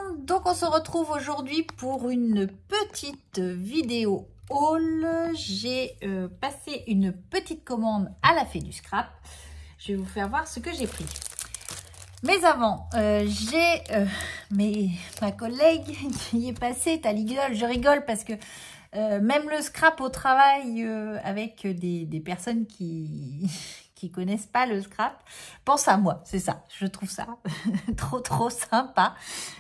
monde, donc on se retrouve aujourd'hui pour une petite vidéo haul. J'ai passé une petite commande à la Fée du Scrap. Je vais vous faire voir ce que j'ai pris. Mais avant, j'ai ma collègue qui est passée, t'as rigole, je rigole parce que même le scrap au travail avec des personnes qui connaissent pas le scrap, pense à moi, c'est ça. Je trouve ça trop sympa.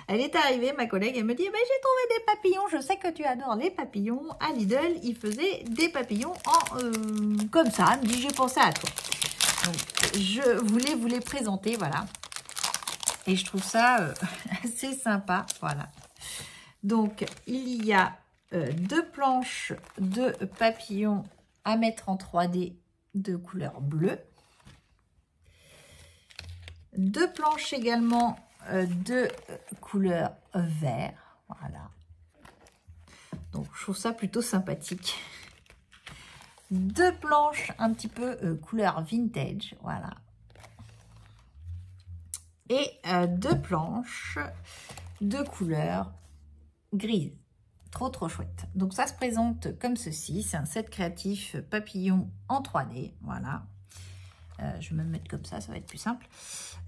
Elle est arrivée, ma collègue, elle me dit, bah, j'ai trouvé des papillons, je sais que tu adores les papillons. À Lidl, ils faisaient des papillons en comme ça. Elle me dit, j'ai pensé à toi. Donc, je voulais vous les présenter, voilà. Et je trouve ça assez sympa, voilà. Donc, il y a deux planches de papillons à mettre en 3D de couleur bleue. Deux planches également de couleur vert, voilà. Donc, je trouve ça plutôt sympathique. Deux planches un petit peu couleur vintage, voilà. Et deux planches de couleur grise. Trop chouette. Donc ça se présente comme ceci. C'est un set créatif papillon en 3D. Voilà. Je vais me mettre comme ça va être plus simple.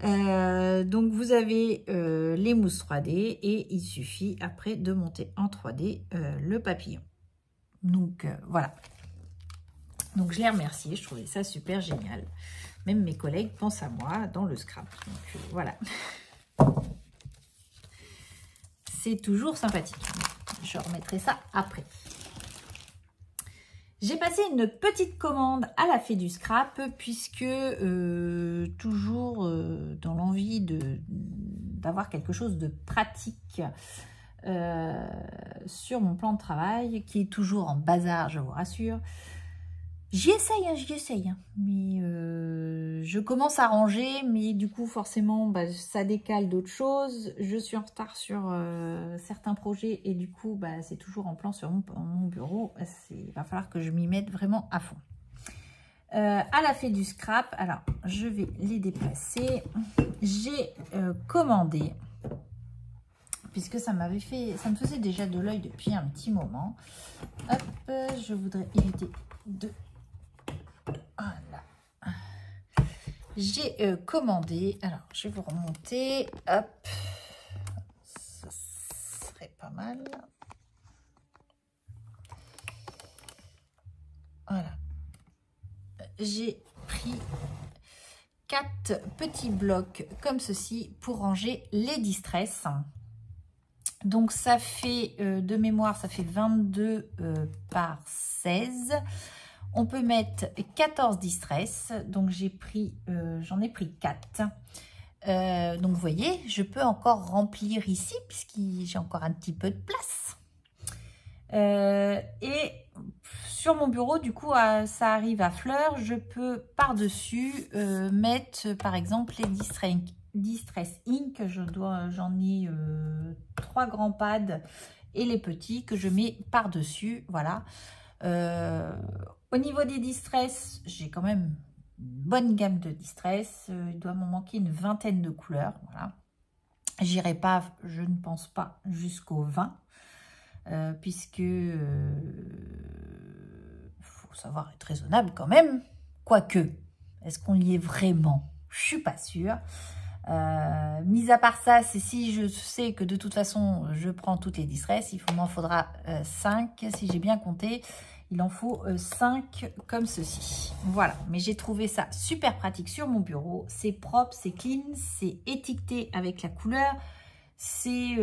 Donc vous avez les mousses 3D et il suffit après de monter en 3D le papillon. Donc voilà. Donc je les remercie. Je trouvais ça super génial. Même mes collègues pensent à moi dans le scrap. Donc voilà. C'est toujours sympathique. Je remettrai ça après. J'ai passé une petite commande à la Fée du Scrap puisque toujours dans l'envie d'avoir quelque chose de pratique sur mon plan de travail qui est toujours en bazar, je vous rassure. J'y essaye, mais je commence à ranger, mais du coup forcément bah, ça décale d'autres choses. Je suis en retard sur certains projets et du coup bah, c'est toujours en plan sur mon bureau. Il va falloir que je m'y mette vraiment à fond. À la Fée du Scrap, alors je vais les déplacer. J'ai commandé, puisque ça me faisait déjà de l'œil depuis un petit moment. Hop, je voudrais éviter de... Voilà. J'ai commandé, alors je vais vous remonter, hop, ça serait pas mal. Voilà. J'ai pris 4 petits blocs comme ceci pour ranger les distress. Donc ça fait, de mémoire, ça fait 22 par 16. On peut mettre 14 distress, donc j'en ai pris 4. Donc vous voyez, je peux encore remplir ici, puisque j'ai encore un petit peu de place. Et sur mon bureau, du coup, ça arrive à fleur, je peux par-dessus mettre par exemple les Distress Ink. J'en ai 3 grands pads et les petits que je mets par-dessus, voilà. Au niveau des distress, j'ai quand même une bonne gamme de distress. Il doit m'en manquer une vingtaine de couleurs. Voilà. J'irai pas, je ne pense pas, jusqu'au 20. Puisque faut savoir être raisonnable quand même. Quoique, est-ce qu'on y est vraiment? Je suis pas sûre. Mis à part ça, c'est si je sais que de toute façon, je prends toutes les distress, il m'en faudra 5, si j'ai bien compté. Il en faut 5 comme ceci. Voilà, mais j'ai trouvé ça super pratique sur mon bureau. C'est propre, c'est clean, c'est étiqueté avec la couleur. C'est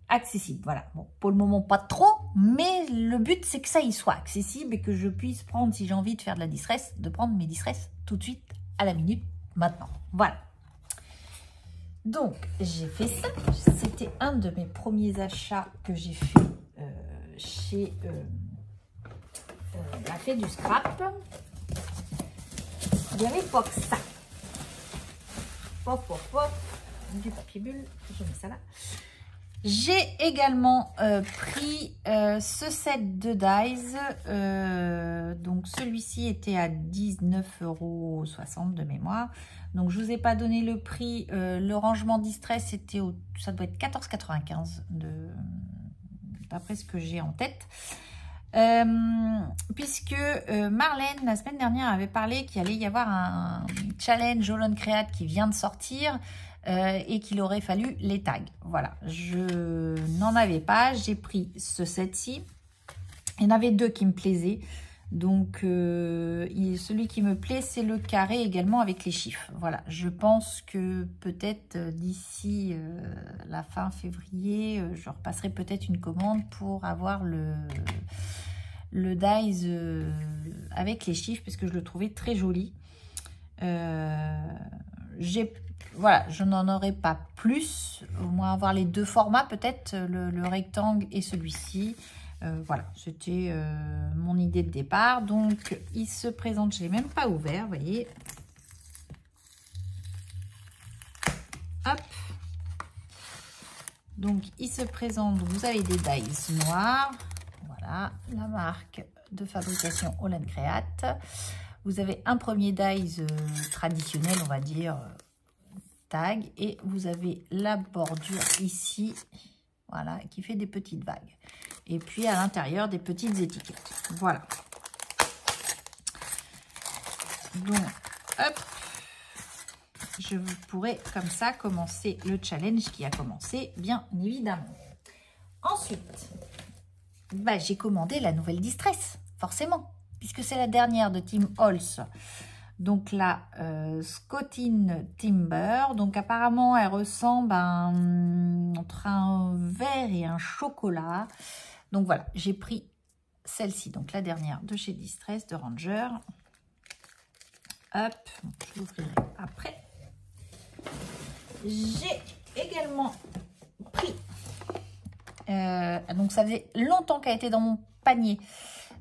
accessible, voilà. Bon, pour le moment, pas trop, mais le but, c'est que ça y soit accessible et que je puisse prendre, si j'ai envie de faire de la distress, de prendre mes distress tout de suite, à la minute, maintenant. Voilà. Donc, j'ai fait ça. C'était un de mes premiers achats que j'ai fait chez la Fée du Scrap. Il n'y avait pas que ça. Du papier bulle, je mets ça là. J'ai également pris ce set de dies. Donc celui-ci était à 19,60 € de mémoire. Donc, je ne vous ai pas donné le prix. Le rangement Distress, c'était ça doit être 14,95 d'après ce que j'ai en tête. Puisque Marlène, la semaine dernière, avait parlé qu'il allait y avoir un challenge All On Create qui vient de sortir et qu'il aurait fallu les tags. Voilà, je n'en avais pas. J'ai pris ce set-ci. Il y en avait deux qui me plaisaient. Donc, celui qui me plaît, c'est le carré également avec les chiffres. Voilà, je pense que peut-être d'ici la fin février, je repasserai peut-être une commande pour avoir le dies avec les chiffres parce que je le trouvais très joli. Voilà, je n'en aurai pas plus, au moins avoir les deux formats, peut-être le rectangle et celui-ci. Voilà, c'était mon idée de départ. Donc, il se présente, je ne l'ai même pas ouvert, vous voyez. Hop. Donc, il se présente, vous avez des dies noirs. Voilà, la marque de fabrication All On Create. Vous avez un premier dies traditionnel, on va dire, tag. Et vous avez la bordure ici, voilà, qui fait des petites vagues. Et puis à l'intérieur, des petites étiquettes. Voilà. Donc, hop, je pourrais comme ça commencer le challenge qui a commencé, bien évidemment. Ensuite, bah, j'ai commandé la nouvelle Distress, forcément, puisque c'est la dernière de Tim Holtz. Donc la Scottin Timber. Donc apparemment, elle ressemble à entre un vert et un chocolat. Donc voilà, j'ai pris celle-ci, donc la dernière de chez Distress, de Ranger. Hop, je l'ouvrirai après. J'ai également pris, donc ça faisait longtemps qu'elle était dans mon panier.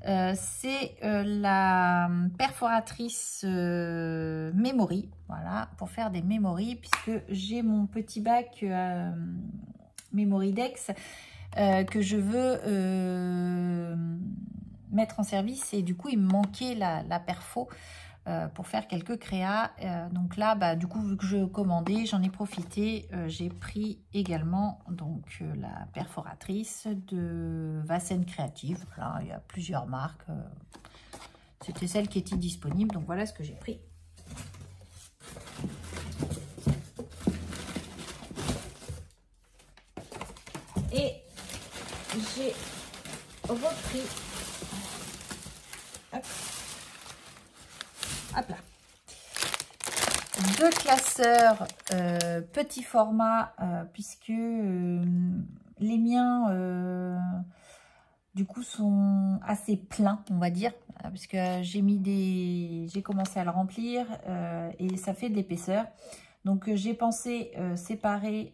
C'est la perforatrice Memory, voilà, pour faire des Memory, puisque j'ai mon petit bac Memory Dex que je veux mettre en service, et du coup il me manquait la perfo pour faire quelques créas. Donc là, bah, du coup, vu que je commandais, j'en ai profité. J'ai pris également donc la perforatrice de Vassen Creative. Voilà, il y a plusieurs marques. C'était celle qui était disponible. Donc voilà ce que j'ai pris. Et j'ai repris. Hop là. Deux classeurs petit format, puisque les miens du coup sont assez pleins, on va dire, parce que j'ai commencé à le remplir et ça fait de l'épaisseur. Donc j'ai pensé séparer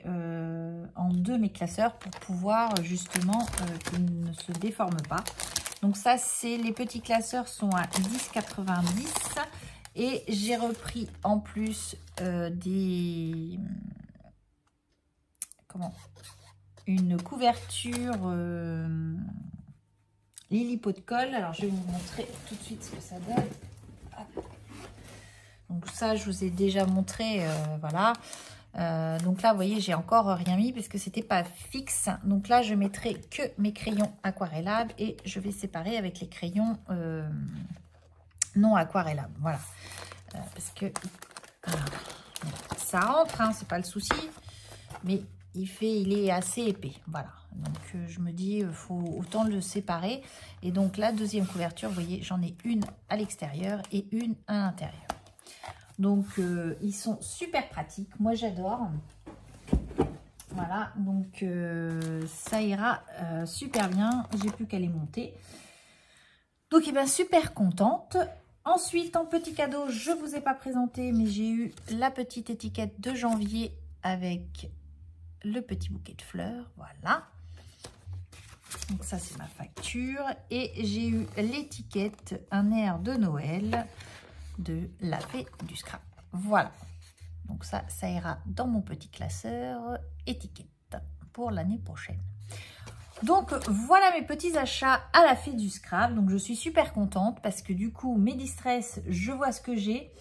en deux mes classeurs pour pouvoir justement qu'ils ne se déforment pas. Donc ça, c'est les petits classeurs sont à 10,90 €. Et j'ai repris en plus une couverture Lily Pot de colle. Alors je vais vous montrer tout de suite ce que ça donne. Hop. Donc ça, je vous ai déjà montré, voilà. Donc là, vous voyez, j'ai encore rien mis parce que c'était pas fixe. Donc là, je mettrai que mes crayons aquarellables et je vais séparer avec les crayons non aquarellables. Voilà. Parce que ça rentre, hein, c'est pas le souci. Mais il est assez épais. Voilà. Donc je me dis, il faut autant le séparer. Et donc la deuxième couverture, vous voyez, j'en ai une à l'extérieur et une à l'intérieur. Donc, ils sont super pratiques. Moi, j'adore. Voilà, donc ça ira super bien. J'ai plus qu'à les monter. Donc, eh ben, super contente. Ensuite, en petit cadeau, je ne vous ai pas présenté, mais j'ai eu la petite étiquette de janvier avec le petit bouquet de fleurs. Voilà. Donc, ça, c'est ma facture. Et j'ai eu l'étiquette Un air de Noël de la fée du scrap. Voilà, donc ça ira dans mon petit classeur étiquette pour l'année prochaine. Donc voilà mes petits achats à la fée du scrap. Donc je suis super contente parce que du coup mes Distress, je vois ce que j'ai.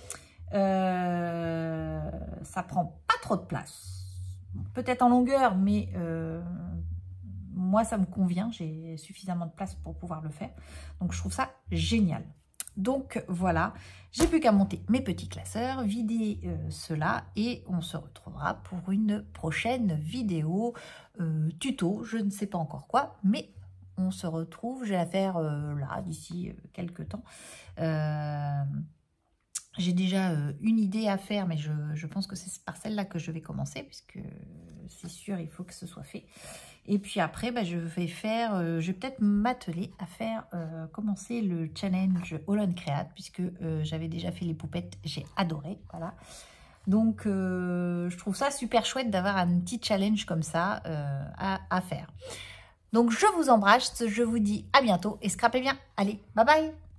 Ça prend pas trop de place. Peut-être en longueur, mais moi, ça me convient. J'ai suffisamment de place pour pouvoir le faire. Donc, je trouve ça génial. Donc, voilà. J'ai plus qu'à monter mes petits classeurs, vider cela et on se retrouvera pour une prochaine vidéo tuto. Je ne sais pas encore quoi, mais on se retrouve. Je vais la faire là, d'ici quelques temps. J'ai déjà une idée à faire, mais je pense que c'est par celle-là que je vais commencer, puisque c'est sûr, il faut que ce soit fait. Et puis après, je vais faire, je vais peut-être m'atteler à faire commencer le challenge All on Create, puisque j'avais déjà fait les poupettes, j'ai adoré, voilà. Donc, je trouve ça super chouette d'avoir un petit challenge comme ça à faire. Donc, je vous embrasse, je vous dis à bientôt et scrapez bien. Allez, bye bye!